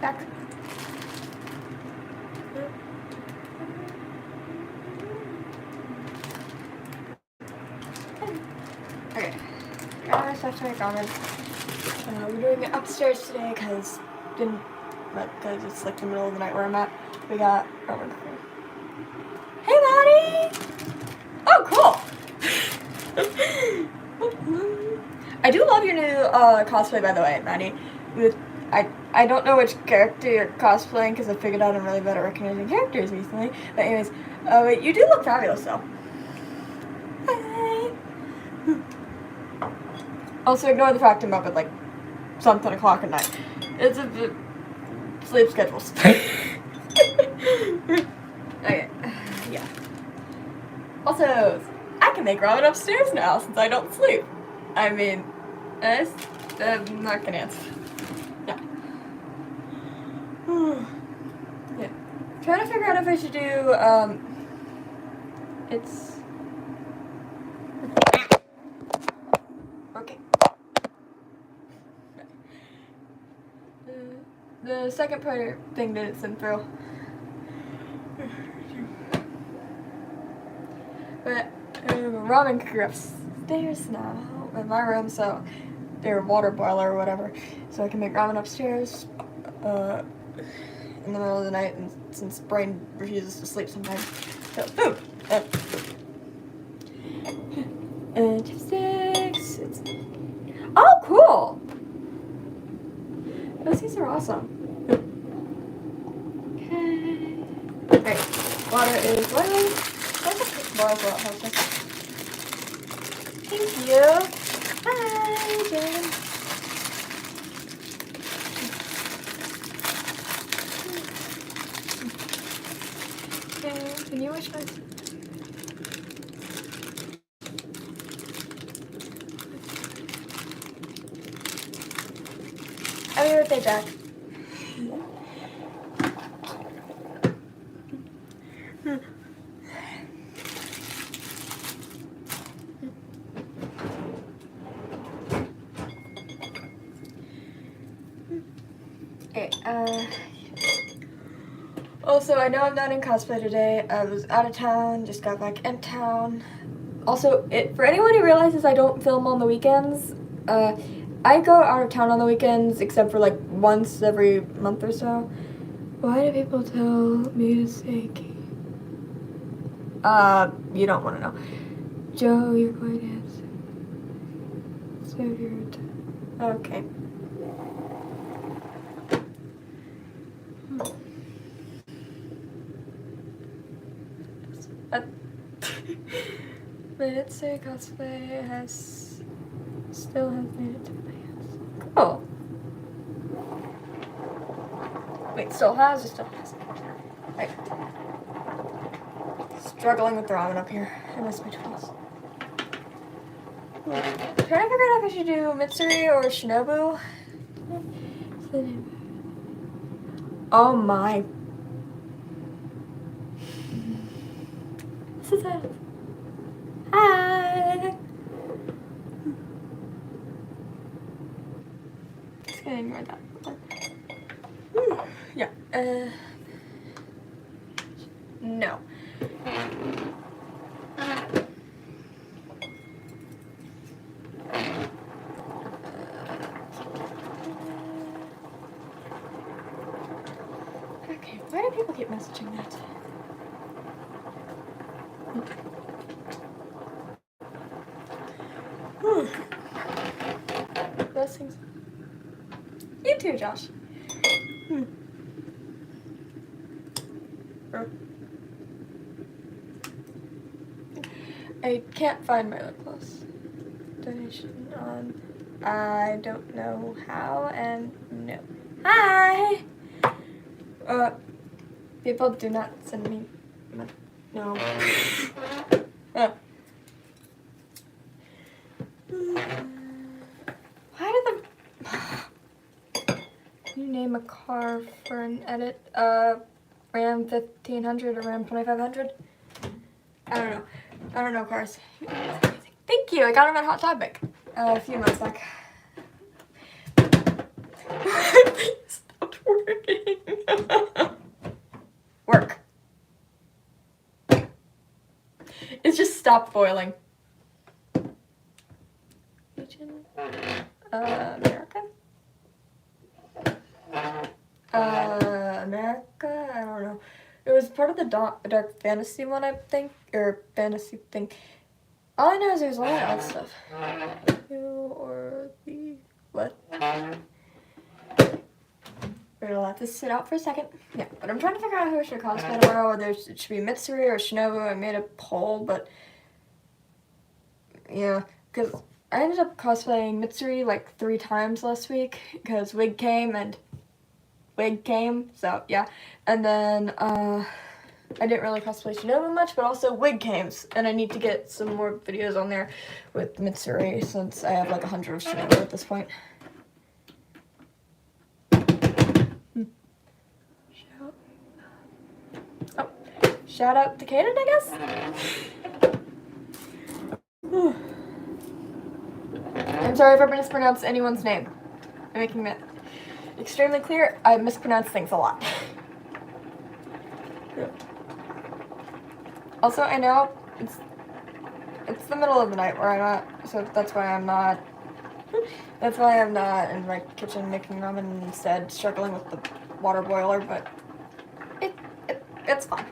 back. Okay. I have to make ramen. We're doing it upstairs today because it's like the middle of the night where I'm at. We got ramen cooking. Hey, Maddie! Oh, cool! I do love your new cosplay, by the way, Maddie. I don't know which character you're cosplaying because I figured out I'm really bad at recognizing characters recently. But anyways, you do look fabulous though. Hi. Also, ignore the fact I'm up at like something o'clock at night. It's a sleep schedules. Okay, yeah. Also, I can make ramen upstairs now since I don't sleep. I mean, I'm not gonna answer. Yeah. Yeah. Trying to figure out if I should do, it's... Okay. The second part thing that it's in through. But ramen cooker upstairs now in my room, so their water boiler or whatever, so I can make ramen upstairs in the middle of the night, and since brain refuses to sleep sometimes. So boom. And chipsticks. Oh, cool. Those things are awesome. Okay. Alright, water is boiling. Thank you. Hi, Jen. Okay, can you wash my... Happy birthday, Jack. Okay, also, I know I'm not in cosplay today. I was out of town, just got back in town. Also, for anyone who realizes I don't film on the weekends, I go out of town on the weekends except for like once every month or so. Why do people tell me to say key? You don't want to know. Joe, you're going to answer. So weird. Okay. Let's say cosplay still has made it to my house. Cool. Wait, still has or still has? Right. Struggling with the ramen up here. I miss my tools. Trying to figure out if I should do Mitsuri or Shinobu. Oh my. This is it. Hi. Just gonna ignore that. Yeah. No. Okay, why do people keep messaging that? Blessings. You too, Josh. I can't find my lip gloss. Donation on. I don't know how, and no. Hi! People do not send me. No. Why did the. You name a car for an edit? Ram 1500 or Ram 2500? I don't know. I don't know cars. Thank you. I got them at Hot Topic a few months back. Please don't. working. Work. It's just stopped boiling. American? America? I don't know. It was part of the dark fantasy one, I think, or fantasy thing. All I know is there's a lot of odd stuff. You or the what? We're gonna let this sit out for a second. Yeah, but I'm trying to figure out who I should cosplay tomorrow. Whether it should be Mitsuri or Shinobu. I made a poll, but yeah, because I ended up cosplaying Mitsuri like 3 times last week because wig came, so yeah. And then I didn't really cosplay Shinobu much, but also wig came, and I need to get some more videos on there with Mitsuri since I have like 100 of Shinobu at this point. Shout out to Kaden, I guess? I'm sorry if I mispronounced anyone's name. I'm making that extremely clear. I mispronounce things a lot. Also, I know it's the middle of the night where I'm at, so that's why I'm not in my kitchen making ramen instead, struggling with the water boiler, but it's fine.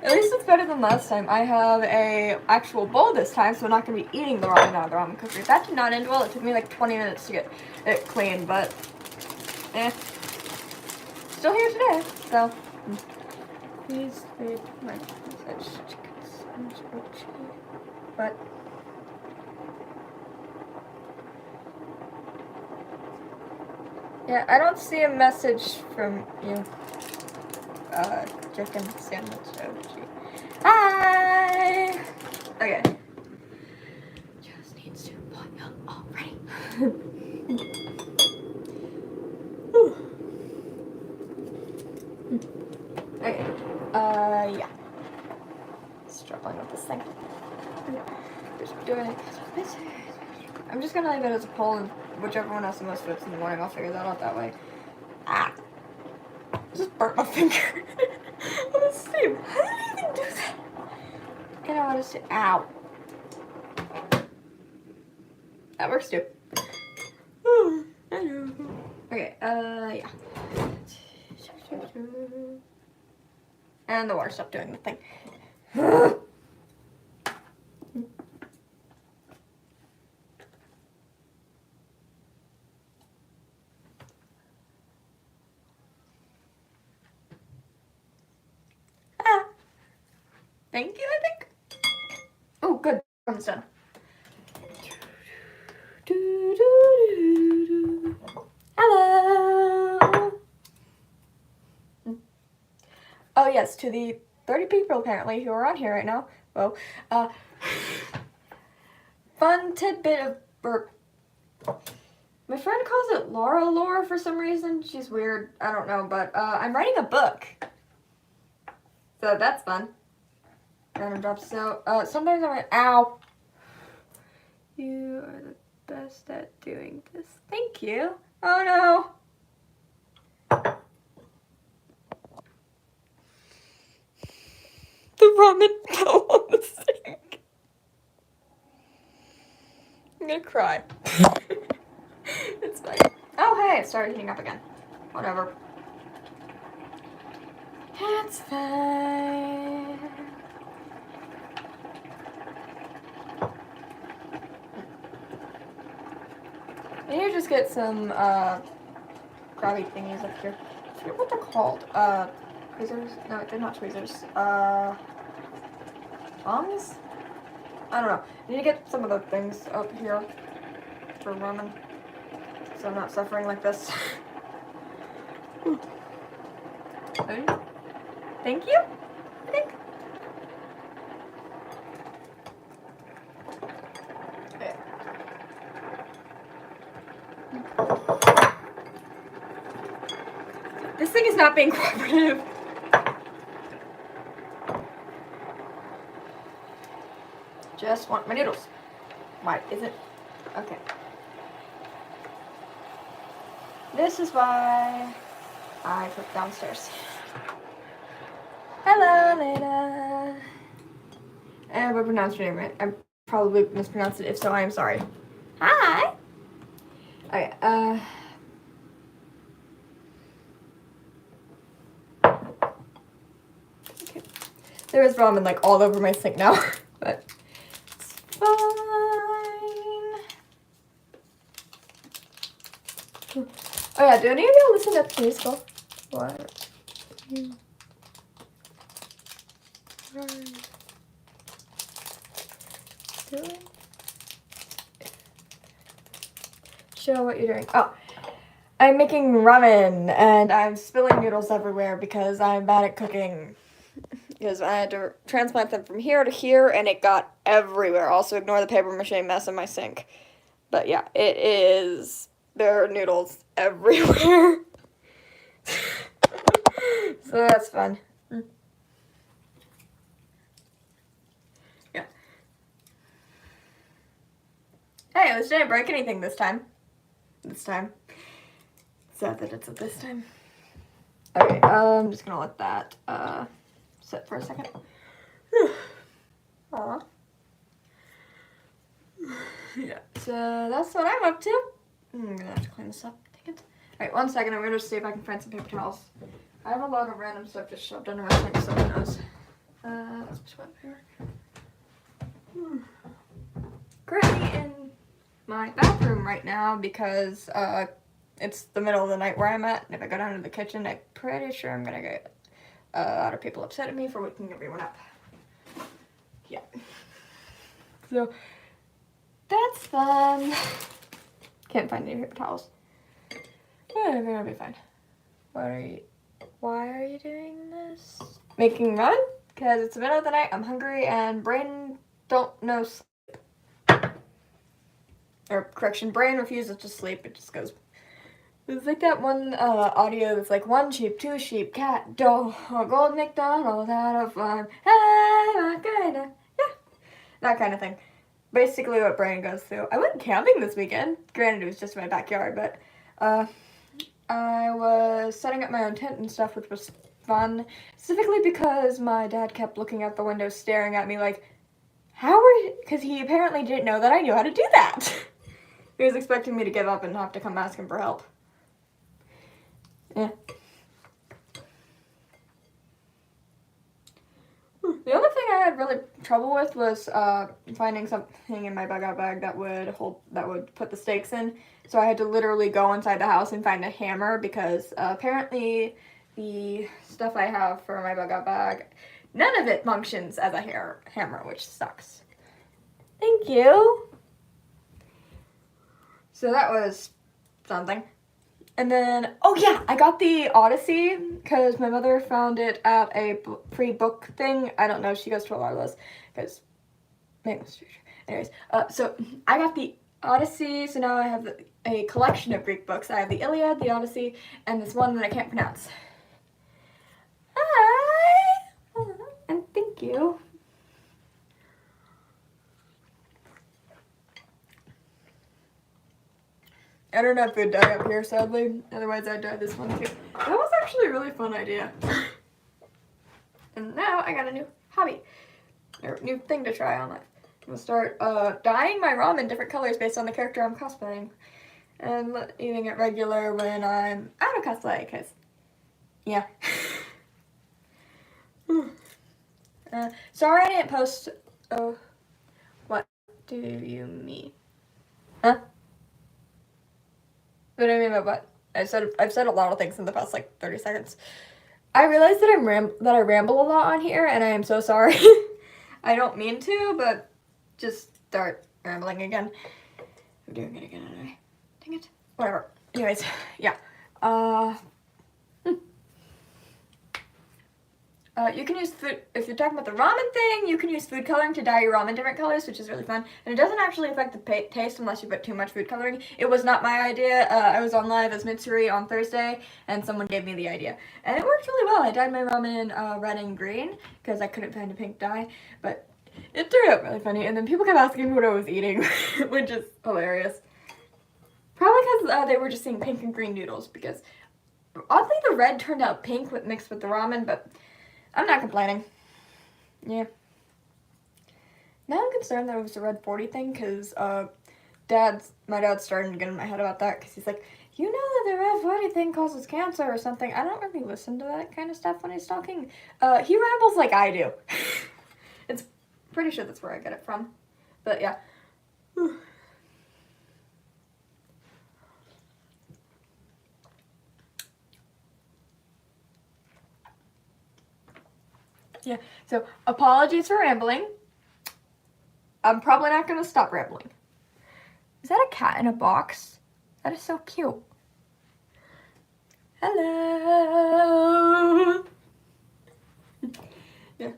At least it's better than last time. I have a actual bowl this time, so I'm not going to be eating the ramen out of the ramen cooker. That did not end well. It took me like 20 minutes to get it clean, but still here today, so please read my message. But yeah, I don't see a message from you. Chicken sandwich OG. Hi! Okay. Just needs to boil already. Okay. Yeah. Struggling with this thing. Just doing it. I'm just gonna leave it as a poll, and whichever one has the most votes in the morning, I'll figure that out that way. Ah! Just burnt my finger. On the stream. How did I even do that? And I want to say, ow. That works too. Okay, yeah. And the water stopped doing the thing. Thank you, I think. Oh, good. Almost done. Hello. Oh, yes, to the 30 people apparently who are on here right now. Well, fun tidbit of burp. My friend calls it Laura for some reason. She's weird. I don't know, but I'm writing a book. So that's fun. Random drops. So sometimes I'm like, ow. You are the best at doing this. Thank you. Oh no. The ramen fell on the sink. I'm gonna cry. It's fine. Oh hey, it started heating up again. Whatever. It's fine. I need to just get some grabby thingies up here. I forget what they're called. Tweezers? No, they're not tweezers. Tongs? I don't know. I need to get some of the things up here for ramen, so I'm not suffering like this. Thank you, I think. Okay. This thing is not being cooperative. Just want my noodles. Why is it? Okay. This is why I put downstairs. Hello, Lena. I hope I pronounced your name right. I probably mispronounced it. If so, I am sorry. Hi. Okay, okay. There is ramen like all over my sink now, but it's fine. Oh yeah, do any of y'all listen to the musical? What? Doing? Show what you're doing. Oh, I'm making ramen and I'm spilling noodles everywhere because I'm bad at cooking. Because I had to transplant them from here to here and it got everywhere. Also ignore the paper mache mess in my sink. But yeah, there are noodles everywhere. So that's fun. Yeah. Hey, at least I didn't break anything this time. Sad that it's at this time. Okay, I'm just gonna let that sit for a second. Aw. Yeah, so that's what I'm up to. I'm gonna have to clean this up. Dang it. Alright, 1 second. I'm gonna see if I can find some paper towels. I have a lot of random stuff just shoved under my sink, so who knows. That's sweat paper. Currently in my bathroom right now because it's the middle of the night where I'm at, and if I go down to the kitchen, I'm pretty sure I'm gonna get a lot of people upset at me for waking everyone up. Yeah. So that's fun. Can't find any paper towels. Whatever, it'll be fine. Why are you doing this? Making ramen? Because it's the middle of the night, I'm hungry, and brain don't know sleep. Or correction, brain refuses to sleep, it just goes. It's like that one audio that's like 1 sheep, 2 sheep, cat, dog, gold McDonald's out of farm. Hey, Macarena. Yeah, that kind of thing. Basically what brain goes through. I went camping this weekend. Granted, it was just in my backyard, but I was setting up my own tent and stuff, which was fun. Specifically because my dad kept looking out the window staring at me like, how are you? Because he apparently didn't know that I knew how to do that. He was expecting me to give up and have to come ask him for help. Yeah. The other thing I had really trouble with was finding something in my bug-out bag that would put the steaks in. So I had to literally go inside the house and find a hammer because apparently the stuff I have for my bug-out bag, none of it functions as a hammer, which sucks. Thank you. So that was something. And then, oh yeah, I got the Odyssey because my mother found it at a free book thing. I don't know, she goes to a lot of those because, anyways, so I got the Odyssey, so now I have a collection of Greek books. I have the Iliad, the Odyssey, and this one that I can't pronounce. Hi! And thank you. I don't have food dye up here, sadly. Otherwise, I'd dye this one too. That was actually a really fun idea. And now I got a new hobby, or new thing to try on life. I'm gonna start dyeing my ramen different colors based on the character I'm cosplaying, and eating it regular when I'm out of cosplay. Cause, yeah. Sorry I didn't post. Oh, what do you mean? Huh? What do I mean by what? I've said a lot of things in the past like 30 seconds. I realize that I ramble a lot on here, and I am so sorry. I don't mean to, but just start rambling again. I'm doing it again anyway. Dang it. Whatever. Anyways, yeah. You can use food, if you're talking about the ramen thing, you can use food coloring to dye your ramen different colors, which is really fun. And it doesn't actually affect the taste unless you put too much food coloring. It was not my idea. I was on live as Mitsuri on Thursday, and someone gave me the idea. And it worked really well. I dyed my ramen red and green, because I couldn't find a pink dye. But it turned out really funny. And then people kept asking me what I was eating, which is hilarious. Probably because they were just seeing pink and green noodles, because oddly the red turned out pink mixed with the ramen, but I'm not complaining. Yeah. Now I'm concerned that it was the red 40 thing, because my dad's starting to get in my head about that, because he's like, you know that the red 40 thing causes cancer or something. I don't really listen to that kind of stuff when he's talking. He rambles like I do. It's pretty sure that's where I get it from. But yeah. Yeah, so apologies for rambling. I'm probably not going to stop rambling. Is that a cat in a box? That is so cute. Hello. Yeah.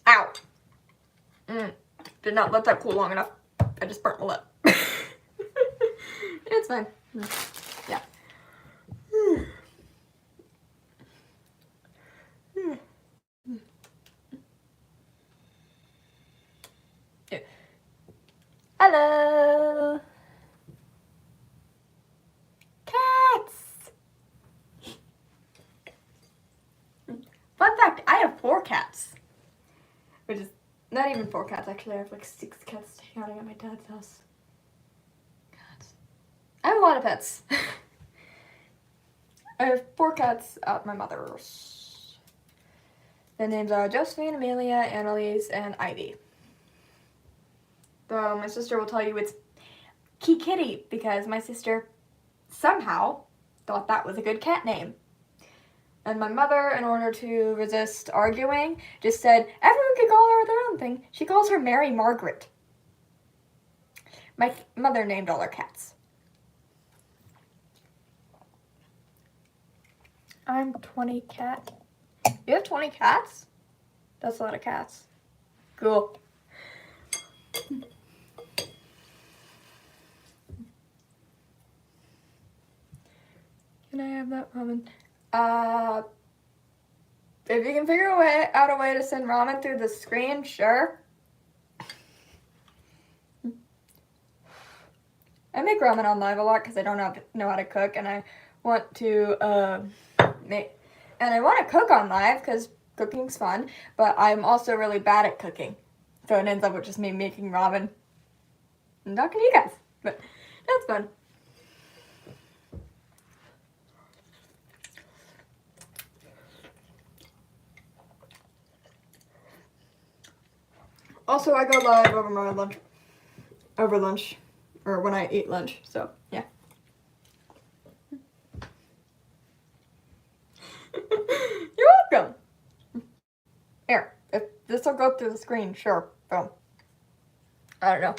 Ow. Did not let that cool long enough. I just burnt my lip. It's fine. Yeah. Yeah. Hello. Cats. Fun fact, I have 4 cats. Which is not even 4 cats, actually. I have like 6 cats hanging at my dad's house. Cats. I have a lot of pets. I have 4 cats at my mother's. Their names are Josephine, Amelia, Annalise, and Ivy. Though my sister will tell you it's Key Kitty, because my sister somehow thought that was a good cat name. And my mother, in order to resist arguing, just said, everyone can call her their own thing. She calls her Mary Margaret. My mother named all her cats. I'm 20 cat. You have 20 cats? That's a lot of cats. Cool. Can I have that ramen? If you can figure out a way to send ramen through the screen, sure. I make ramen on live a lot because I don't know how to cook, and I want to cook on live because cooking's fun, but I'm also really bad at cooking. So it ends up with just me making ramen and talking to you guys. But that's fun. Also, I go live over lunch, or when I eat lunch, so yeah. You're welcome. Here, if this will go through the screen, sure, boom. I don't know.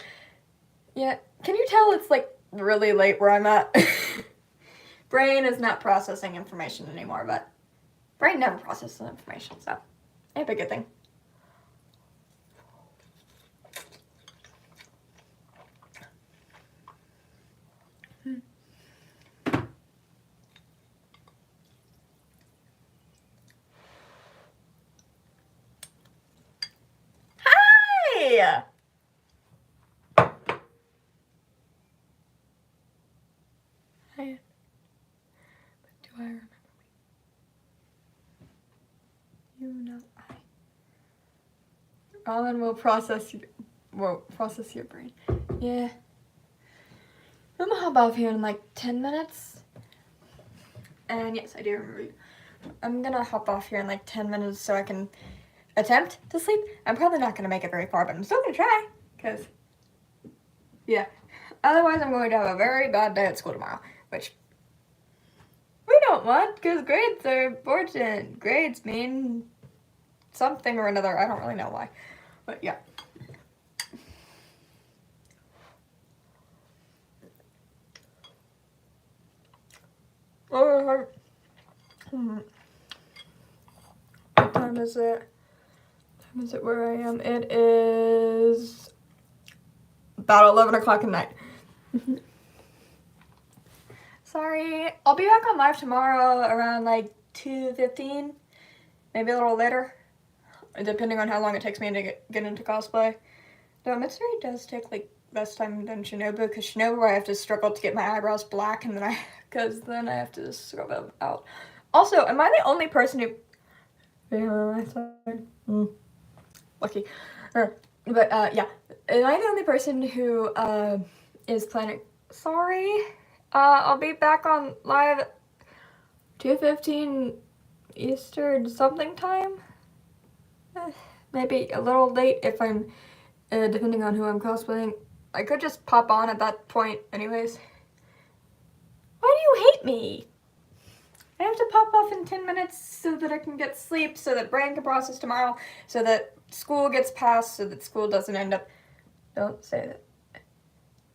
Yeah, can you tell it's like really late where I'm at? Brain is not processing information anymore, but brain never processes information, so it's a good thing. Hi! Hi. But do I remember me? You know I. Ramen will process your brain. Yeah. I'm gonna hop off here in like 10 minutes. And yes, I do remember you. I'm gonna hop off here in like 10 minutes so I can attempt to sleep. I'm probably not gonna make it very far, but I'm still gonna try. Because, yeah. Otherwise, I'm going to have a very bad day at school tomorrow. Which we don't want, because grades are important. Grades mean something or another. I don't really know why. But yeah. Oh, what time is it? What time is it where I am? It is about 11 o'clock at night. Sorry. I'll be back on live tomorrow around like 2:15. Maybe a little later. Depending on how long it takes me to get into cosplay. Though Mitsuri does take like less time than Shinobu, because Shinobu I have to struggle to get my eyebrows black, and then because then I have to scrub them out. Also, am I the only person who? Lucky. But yeah, am I the only person who is planning? Sorry, I'll be back on live at 2:15 Eastern something time. Maybe a little late if I'm, depending on who I'm cosplaying. I could just pop on at that point anyways. Why do you hate me? I have to pop off in 10 minutes so that I can get sleep, so that brain can process tomorrow, so that school gets passed, so that school doesn't end up... Don't say that.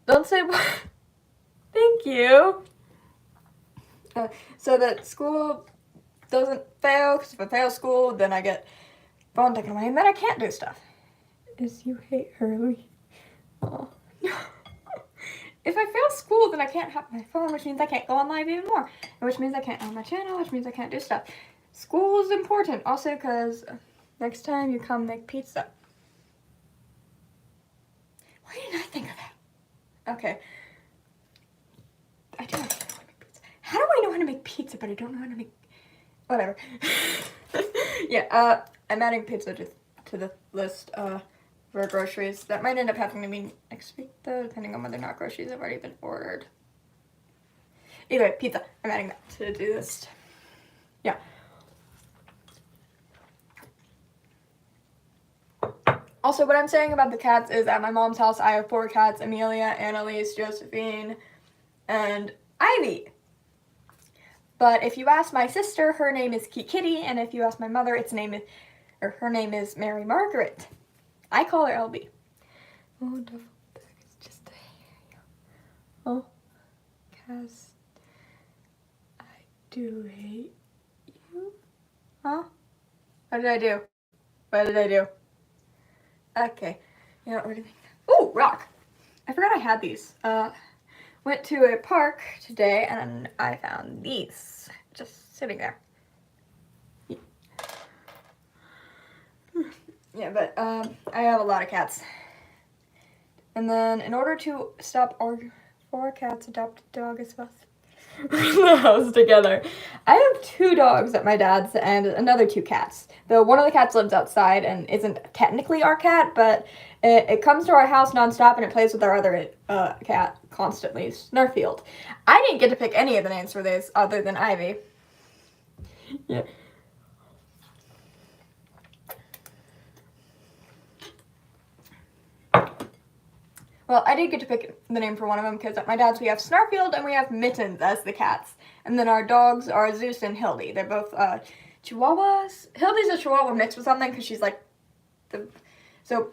Don't say what? Thank you. So that school doesn't fail, because if I fail school, then I get phone taken away, and then I can't do stuff. Is you hate early? Oh. If I fail school, then I can't have my phone, which means I can't go on live even more, which means I can't own my channel, which means I can't do stuff. School is important, also because next time you come make pizza. Why didn't I think of that? Okay. I do know how to make pizza. How do I know how to make pizza, but I don't know how to make... Whatever. Yeah, I'm adding pizza to the list, for groceries. That might end up having to be next week, though, depending on whether or not groceries have already been ordered. Either way, pizza. I'm adding that to the do list. Yeah. Also, what I'm saying about the cats is at my mom's house, I have 4 cats: Amelia, Annalise, Josephine, and Ivy. But if you ask my sister, her name is Kitty, and if you ask my mother, her name is Mary Margaret. I call her LB. Oh, it's just a hair. Oh, Cass, I do hate you. Huh? What did I do? What did I do? Okay. You know, what do you think? Ooh, rock. I forgot I had these. Went to a park today and I found these just sitting there. Yeah, but I have a lot of cats. And then in order to stop 4 cats, adopt a dog as well. The house together. I have 2 dogs at my dad's and another 2 cats. Though one of the cats lives outside and isn't technically our cat, but it comes to our house nonstop and it plays with our other cat constantly, Snurfield. I didn't get to pick any of the names for these other than Ivy. Yeah. Well, I did get to pick the name for one of them because at my dad's we have Snarfield and we have Mittens as the cats. And then our dogs are Zeus and Hildy. They're both Chihuahuas. Hildy's a Chihuahua mixed with something because she's like So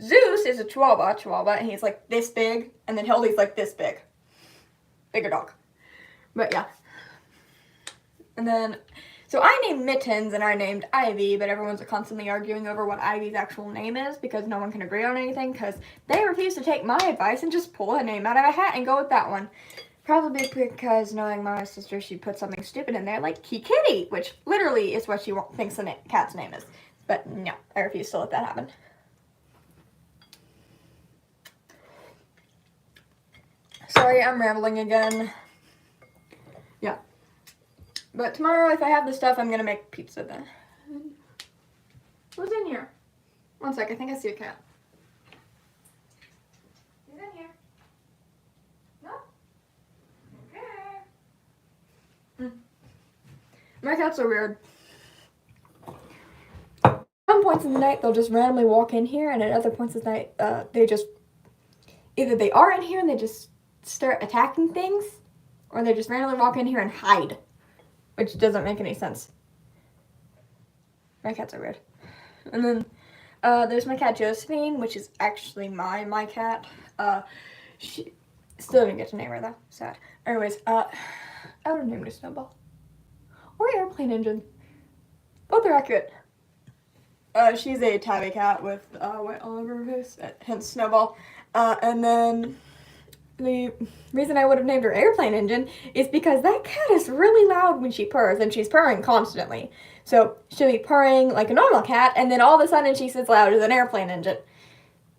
Zeus is a Chihuahua, and he's like this big, and then Hildy's like this big. Bigger dog. But yeah. And then, so I named Mittens and I named Ivy, but everyone's constantly arguing over what Ivy's actual name is because no one can agree on anything because they refuse to take my advice and just pull a name out of a hat and go with that one. Probably because knowing my sister, she'd put something stupid in there like Kitty, which literally is what she thinks the cat's name is. But no, I refuse to let that happen. Sorry, I'm rambling again. Yeah. But tomorrow, if I have the stuff, I'm gonna make pizza then. Who's in here? One sec, I think I see a cat. Who's in here? No? Okay. My cats are weird. At some points in the night, they'll just randomly walk in here, and at other points in the night, either they are in here and they just start attacking things, or they just randomly walk in here and hide. Which doesn't make any sense. My cats are weird. And then there's my cat Josephine, which is actually my cat. She still didn't get to name her though. Sad. Anyways, I would have named her Snowball. Or Airplane Engine. Both are accurate. She's a tabby cat with white all over her face, hence Snowball. And then the reason I would have named her Airplane Engine is because that cat is really loud when she purrs, and she's purring constantly. So she'll be purring like a normal cat, and then all of a sudden she says louder than Airplane Engine.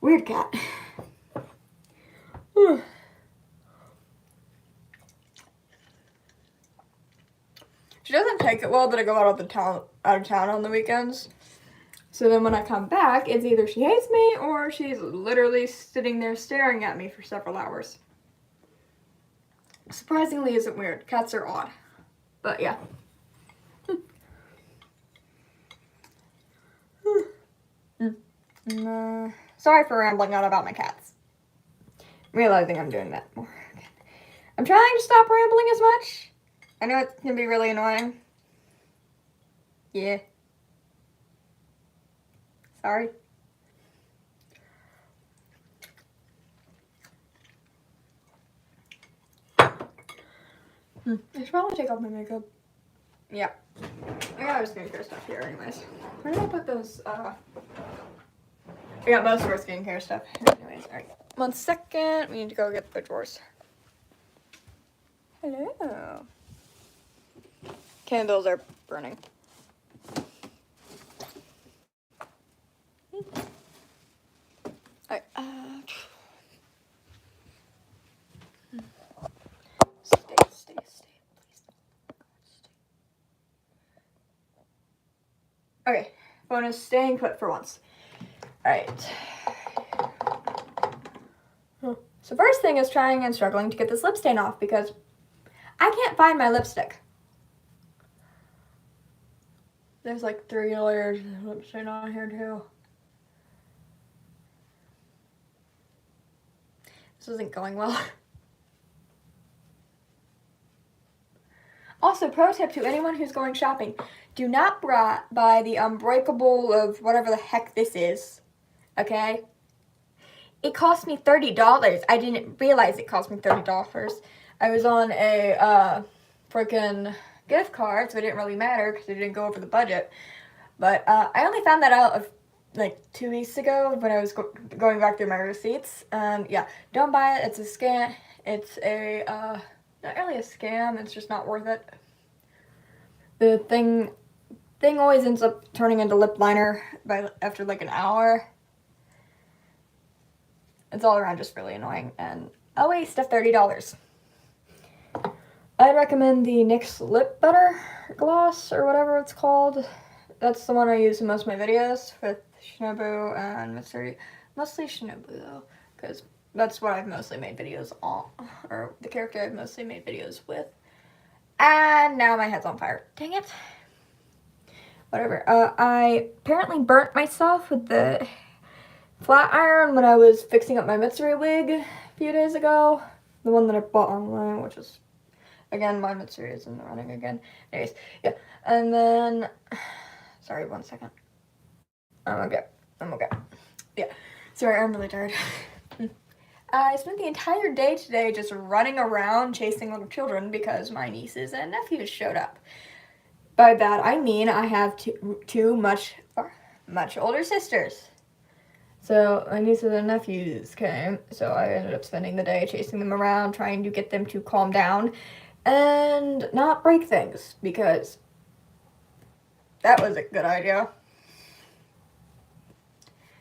Weird cat. She doesn't take it well that I go out of town on the weekends. So then when I come back, it's either she hates me or she's literally sitting there staring at me for several hours. Surprisingly isn't weird. Cats are odd. But yeah. Sorry for rambling on about my cats. Realizing I'm doing that more. I'm trying to stop rambling as much. I know it can be really annoying. Yeah. Sorry. I should probably take off my makeup. Yeah. I got our skincare stuff here anyways. Where did I put those, I got most of our skincare stuff. Anyways, alright. 1 second. We need to go get the drawers. Hello. Candles are burning. Alright, stay, please. Okay, phone is staying put for once. Alright. So first thing is trying and struggling to get this lip stain off because I can't find my lipstick. There's like 3 layers of lip stain on here too. This isn't going well. Also, pro tip to anyone who's going shopping. Do not buy the unbreakable of whatever the heck this is. Okay? It cost me $30. I didn't realize it cost me $30. I was on a freaking gift card, so it didn't really matter because it didn't go over the budget. But I only found that out of like 2 weeks ago when I was going back through my receipts. Yeah, don't buy it. It's a scam. It's a not really a scam. It's just not worth it. The thing always ends up turning into lip liner after like an hour. It's all around just really annoying and a waste of $30. I'd recommend the NYX Lip Butter Gloss or whatever it's called. That's the one I use in most of my videos with Shinobu and Mystery. Mostly Shinobu though, because that's what I've mostly made videos on, or the character I've mostly made videos with. And now my head's on fire. Dang it. Whatever. I apparently burnt myself with the flat iron when I was fixing up my Mitsuri wig a few days ago. The one that I bought online, which is, again, my Mitsuri is in the running again. Anyways, yeah. And then, sorry, 1 second. I'm okay. Yeah. Sorry, I'm really tired. I spent the entire day today just running around chasing little children because my nieces and nephews showed up. By that, I mean I have two much older sisters. So my nieces and nephews came, so I ended up spending the day chasing them around, trying to get them to calm down and not break things, because that was a good idea.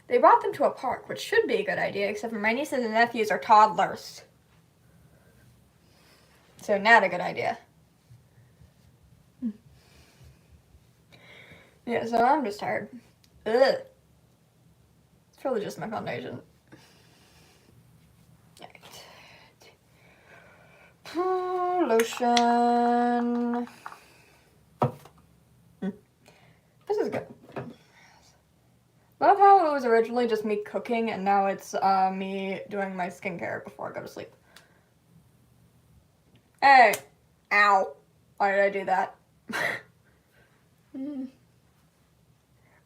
They brought them to a park, which should be a good idea, except for my nieces and nephews are toddlers. So not a good idea. Yeah, so I'm just tired. Ugh. It's probably just my foundation. Alright. Lotion. This is good. Love how it was originally just me cooking and now it's me doing my skincare before I go to sleep. Hey! Ow! Why did I do that?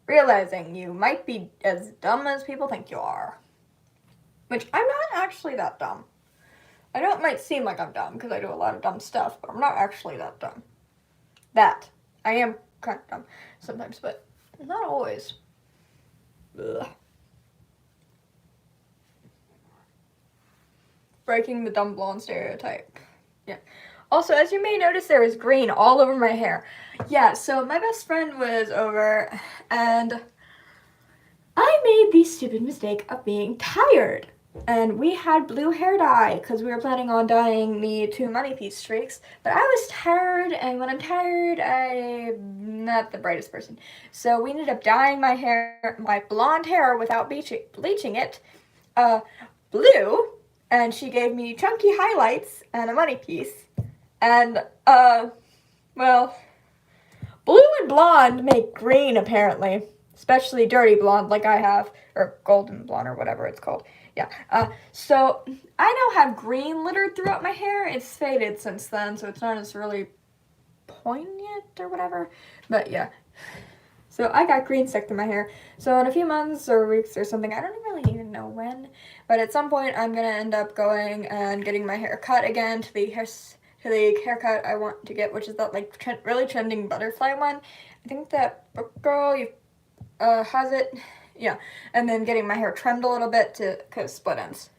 Realizing you might be as dumb as people think you are. Which, I'm not actually that dumb. I know it might seem like I'm dumb because I do a lot of dumb stuff, but I'm not actually that dumb. I am kind of dumb sometimes, but not always. Ugh. Breaking the dumb blonde stereotype. Yeah. Also, as you may notice, there is green all over my hair. Yeah, so my best friend was over, and I made the the stupid mistake of being tired. And we had blue hair dye because we were planning on dyeing the 2 money piece streaks. But I was tired, and when I'm tired, I'm not the brightest person. So we ended up dyeing my hair, my blonde hair, without bleaching it, blue. And she gave me chunky highlights and a money piece. And, well, blue and blonde make green, apparently. Especially dirty blonde like I have, or golden blonde, or whatever it's called. Yeah, so I now have green littered throughout my hair. It's faded since then, so it's not as really poignant or whatever. But yeah, so I got green stuck to my hair. So in a few months or weeks or something, I don't really even know when, but at some point I'm gonna end up going and getting my hair cut again to the haircut I want to get, which is that like really trending butterfly one. I think that book girl has it. Yeah, and then getting my hair trimmed a little bit cause split ends.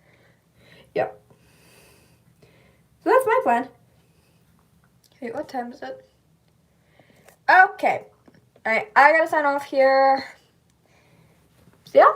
Yeah. So that's my plan. Okay, what time is it? Okay. Alright, I gotta sign off here. So yeah.